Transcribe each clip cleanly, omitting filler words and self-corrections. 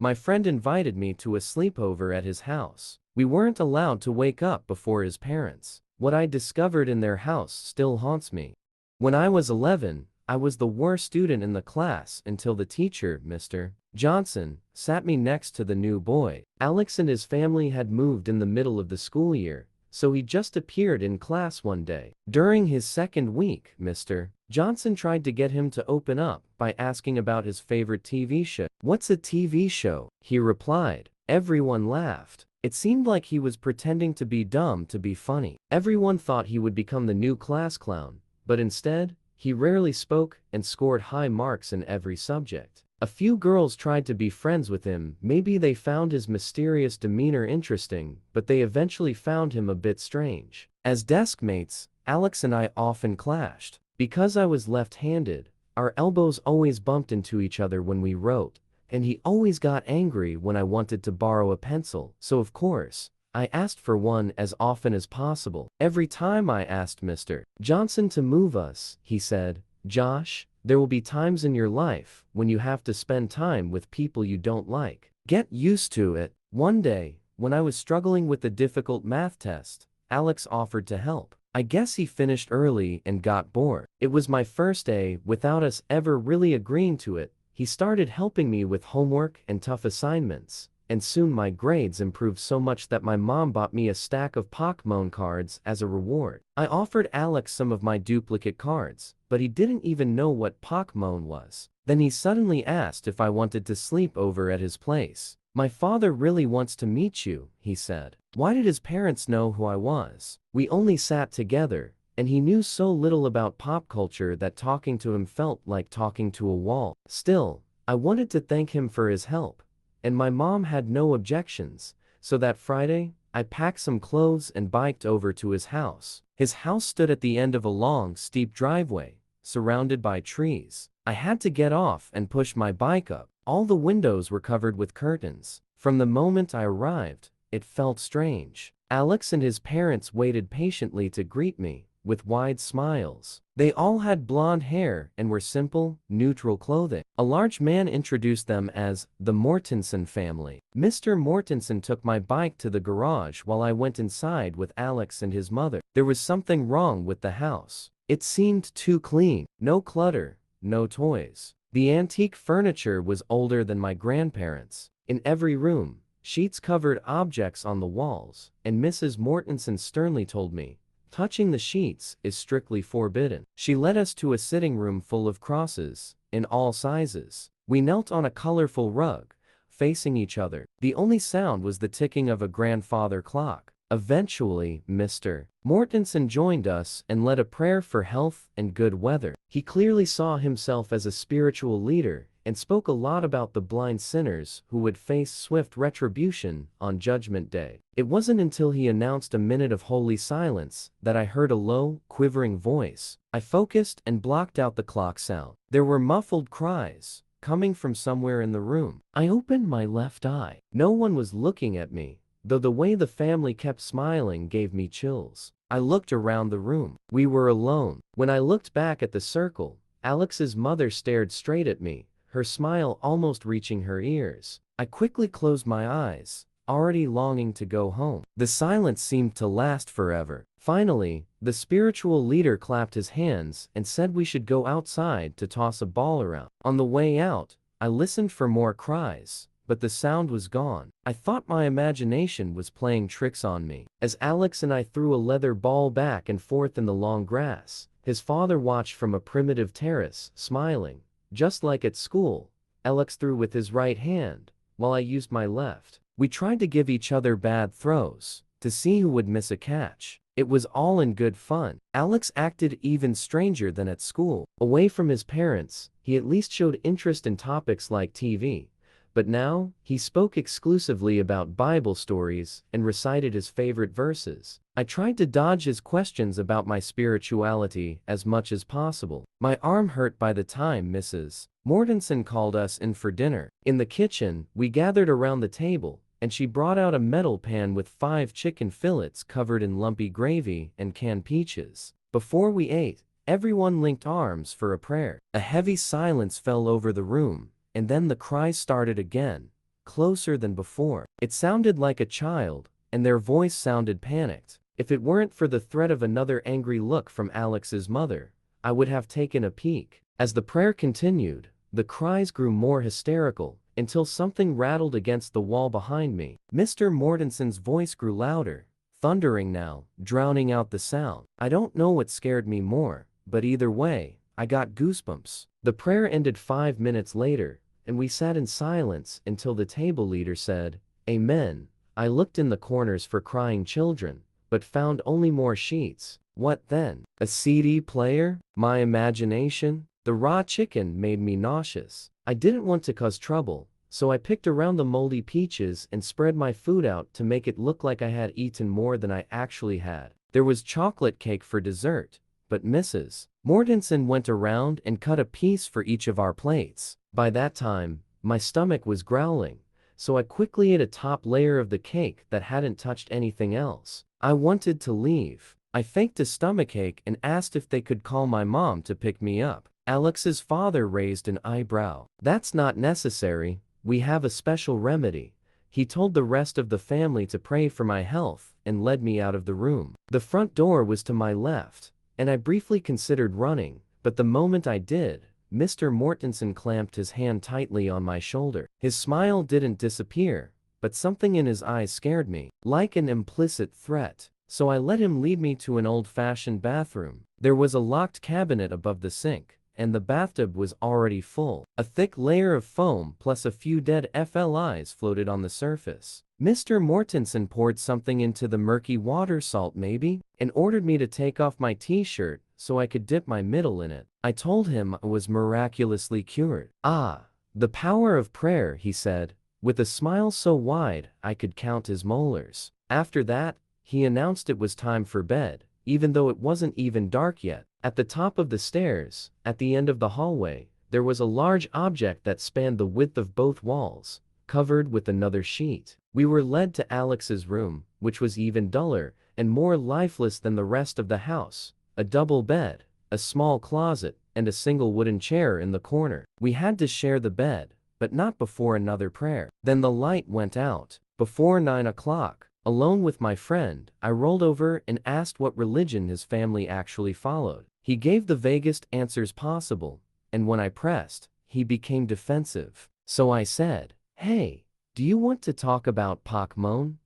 My friend invited me to a sleepover at his house. We weren't allowed to wake up before his parents. What I discovered in their house still haunts me. When I was 11, I was the worst student in the class until the teacher, Mr. Johnson, sat me next to the new boy. Alex and his family had moved in the middle of the school year, so he just appeared in class one day. During his second week, Mr. Johnson tried to get him to open up by asking about his favorite TV show. "What's a TV show?" he replied. Everyone laughed. It seemed like he was pretending to be dumb to be funny. Everyone thought he would become the new class clown, but instead, he rarely spoke and scored high marks in every subject. A few girls tried to be friends with him. Maybe they found his mysterious demeanor interesting, but they eventually found him a bit strange. As desk mates, Alex and I often clashed. Because I was left-handed, our elbows always bumped into each other when we wrote, and he always got angry when I wanted to borrow a pencil. So of course, I asked for one as often as possible. Every time I asked Mr. Johnson to move us, he said, "Josh, there will be times in your life when you have to spend time with people you don't like. Get used to it." One day, when I was struggling with a difficult math test, Alex offered to help. I guess he finished early and got bored. It was my first day without us ever really agreeing to it. He started helping me with homework and tough assignments, and soon my grades improved so much that my mom bought me a stack of Pokémon cards as a reward. I offered Alex some of my duplicate cards, but he didn't even know what Pokémon was. Then he suddenly asked if I wanted to sleep over at his place. "My father really wants to meet you," he said. Why did his parents know who I was? We only sat together, and he knew so little about pop culture that talking to him felt like talking to a wall. Still, I wanted to thank him for his help, and my mom had no objections, so that Friday, I packed some clothes and biked over to his house. His house stood at the end of a long, steep driveway, surrounded by trees. I had to get off and push my bike up. All the windows were covered with curtains. From the moment I arrived, it felt strange. Alex and his parents waited patiently to greet me, with wide smiles. They all had blonde hair and were simple, neutral clothing. A large man introduced them as the Mortensen family. Mr. Mortensen took my bike to the garage while I went inside with Alex and his mother. There was something wrong with the house. It seemed too clean. No clutter, no toys. The antique furniture was older than my grandparents'. In every room, sheets covered objects on the walls, and Mrs. Mortensen sternly told me, "Touching the sheets is strictly forbidden." She led us to a sitting room full of crosses, in all sizes. We knelt on a colorful rug, facing each other. The only sound was the ticking of a grandfather clock. Eventually, Mr. Mortensen joined us and led a prayer for health and good weather. He clearly saw himself as a spiritual leader and spoke a lot about the blind sinners who would face swift retribution on Judgment Day. It wasn't until he announced a minute of holy silence that I heard a low, quivering voice. I focused and blocked out the clock sound. There were muffled cries coming from somewhere in the room. I opened my left eye. No one was looking at me, though the way the family kept smiling gave me chills. I looked around the room. We were alone. When I looked back at the circle, Alex's mother stared straight at me, her smile almost reaching her ears. I quickly closed my eyes, already longing to go home. The silence seemed to last forever. Finally, the spiritual leader clapped his hands and said we should go outside to toss a ball around. On the way out, I listened for more cries, but the sound was gone. I thought my imagination was playing tricks on me. As Alex and I threw a leather ball back and forth in the long grass, his father watched from a primitive terrace, smiling. Just like at school, Alex threw with his right hand, while I used my left. We tried to give each other bad throws, to see who would miss a catch. It was all in good fun. Alex acted even stranger than at school. Away from his parents, he at least showed interest in topics like TV. But now, he spoke exclusively about Bible stories and recited his favorite verses. I tried to dodge his questions about my spirituality as much as possible. My arm hurt by the time Mrs. Mortensen called us in for dinner. In the kitchen, we gathered around the table, and she brought out a metal pan with 5 chicken fillets covered in lumpy gravy and canned peaches. Before we ate, everyone linked arms for a prayer. A heavy silence fell over the room, and then the cries started again, closer than before. It sounded like a child, and their voice sounded panicked. If it weren't for the threat of another angry look from Alex's mother, I would have taken a peek. As the prayer continued, the cries grew more hysterical, until something rattled against the wall behind me. Mr. Mortensen's voice grew louder, thundering now, drowning out the sound. I don't know what scared me more, but either way, I got goosebumps. The prayer ended 5 minutes later, and we sat in silence until the table leader said, "Amen." I looked in the corners for crying children, but found only more sheets. What then? A CD player? My imagination? The raw chicken made me nauseous. I didn't want to cause trouble, so I picked around the moldy peaches and spread my food out to make it look like I had eaten more than I actually had. There was chocolate cake for dessert, but Mrs. Mortensen went around and cut a piece for each of our plates. By that time, my stomach was growling, so I quickly ate a top layer of the cake that hadn't touched anything else. I wanted to leave. I faked a stomachache and asked if they could call my mom to pick me up. Alex's father raised an eyebrow. "That's not necessary, we have a special remedy." He told the rest of the family to pray for my health and led me out of the room. The front door was to my left, and I briefly considered running, but the moment I did, Mr. Mortensen clamped his hand tightly on my shoulder. His smile didn't disappear, but something in his eyes scared me, like an implicit threat. So I let him lead me to an old-fashioned bathroom. There was a locked cabinet above the sink, and the bathtub was already full. A thick layer of foam plus a few dead flies floated on the surface. Mr. Mortensen poured something into the murky water, salt maybe, and ordered me to take off my t-shirt so I could dip my middle in it. I told him I was miraculously cured. "Ah, the power of prayer," he said, with a smile so wide I could count his molars. After that, he announced it was time for bed, even though it wasn't even dark yet. At the top of the stairs, at the end of the hallway, there was a large object that spanned the width of both walls, covered with another sheet. We were led to Alex's room, which was even duller and more lifeless than the rest of the house. A double bed, a small closet, and a single wooden chair in the corner. We had to share the bed, but not before another prayer. Then the light went out. Before 9 o'clock, alone with my friend, I rolled over and asked what religion his family actually followed. He gave the vaguest answers possible, and when I pressed, he became defensive. So I said, "Hey, do you want to talk about Pokemon?"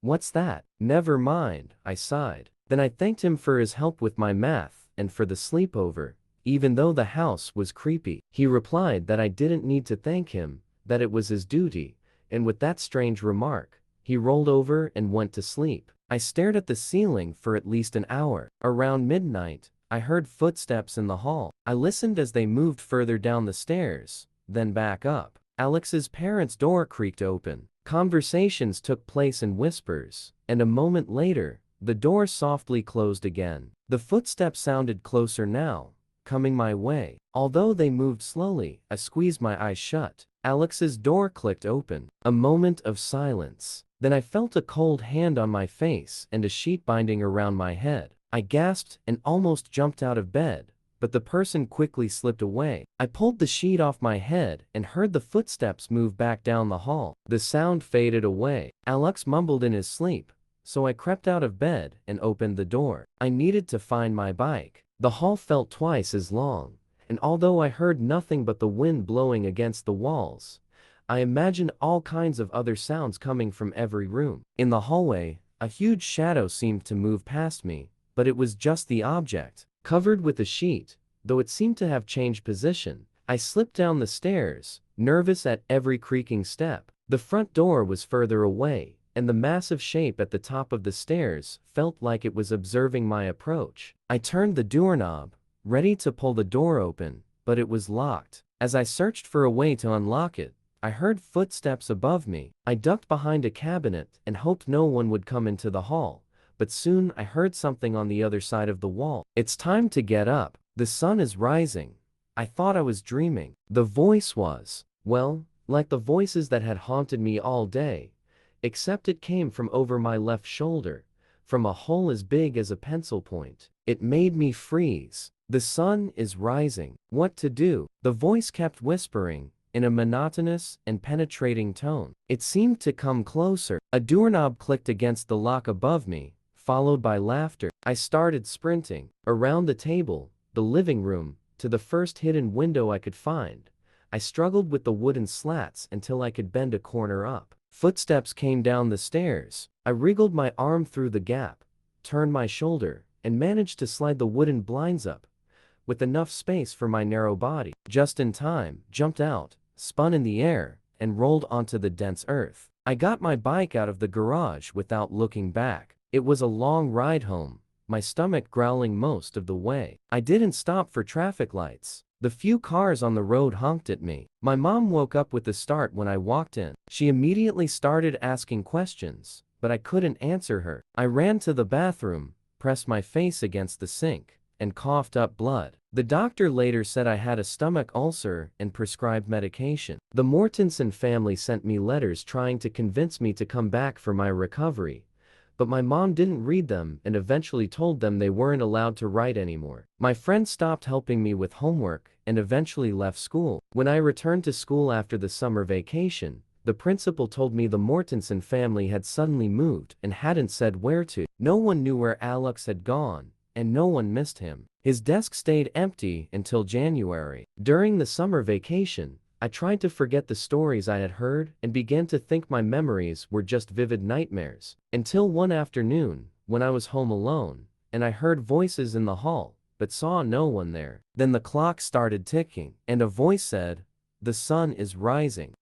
"What's that?" "Never mind," I sighed. Then I thanked him for his help with my math and for the sleepover, even though the house was creepy. He replied that I didn't need to thank him, that it was his duty, and with that strange remark, he rolled over and went to sleep. I stared at the ceiling for at least an hour. Around midnight, I heard footsteps in the hall. I listened as they moved further down the stairs, then back up. Alex's parents' door creaked open. Conversations took place in whispers, and a moment later, the door softly closed again. The footsteps sounded closer now, coming my way. Although they moved slowly, I squeezed my eyes shut. Alex's door clicked open. A moment of silence. Then I felt a cold hand on my face and a sheet binding around my head. I gasped and almost jumped out of bed, but the person quickly slipped away. I pulled the sheet off my head and heard the footsteps move back down the hall. The sound faded away. Alex mumbled in his sleep, so I crept out of bed and opened the door. I needed to find my bike. The hall felt twice as long, and although I heard nothing but the wind blowing against the walls, I imagined all kinds of other sounds coming from every room. In the hallway, a huge shadow seemed to move past me, but it was just the object, covered with a sheet, though it seemed to have changed position. I slipped down the stairs, nervous at every creaking step. The front door was further away, and the massive shape at the top of the stairs felt like it was observing my approach. I turned the doorknob, ready to pull the door open, but it was locked. As I searched for a way to unlock it, I heard footsteps above me. I ducked behind a cabinet and hoped no one would come into the hall, but soon I heard something on the other side of the wall. "It's time to get up. The sun is rising." I thought I was dreaming. The voice was, well, like the voices that had haunted me all day, except it came from over my left shoulder, from a hole as big as a pencil point. It made me freeze. "The sun is rising. What to do?" The voice kept whispering, in a monotonous and penetrating tone. It seemed to come closer. A doorknob clicked against the lock above me, followed by laughter. I started sprinting around the table, the living room, to the first hidden window I could find. I struggled with the wooden slats until I could bend a corner up. Footsteps came down the stairs. I wriggled my arm through the gap, turned my shoulder, and managed to slide the wooden blinds up, with enough space for my narrow body. Just in time, jumped out, spun in the air, and rolled onto the dense earth. I got my bike out of the garage without looking back. It was a long ride home, my stomach growling most of the way. I didn't stop for traffic lights. The few cars on the road honked at me. My mom woke up with a start when I walked in. She immediately started asking questions, but I couldn't answer her. I ran to the bathroom, pressed my face against the sink, and coughed up blood. The doctor later said I had a stomach ulcer and prescribed medication. The Mortensen family sent me letters trying to convince me to come back for my recovery, but my mom didn't read them and eventually told them they weren't allowed to write anymore. My friend stopped helping me with homework and eventually left school. When I returned to school after the summer vacation, the principal told me the Mortensen family had suddenly moved and hadn't said where to. No one knew where Alex had gone, and no one missed him. His desk stayed empty until January. During the summer vacation, I tried to forget the stories I had heard and began to think my memories were just vivid nightmares. Until one afternoon, when I was home alone, and I heard voices in the hall, but saw no one there. Then the clock started ticking, and a voice said, "The sun is rising."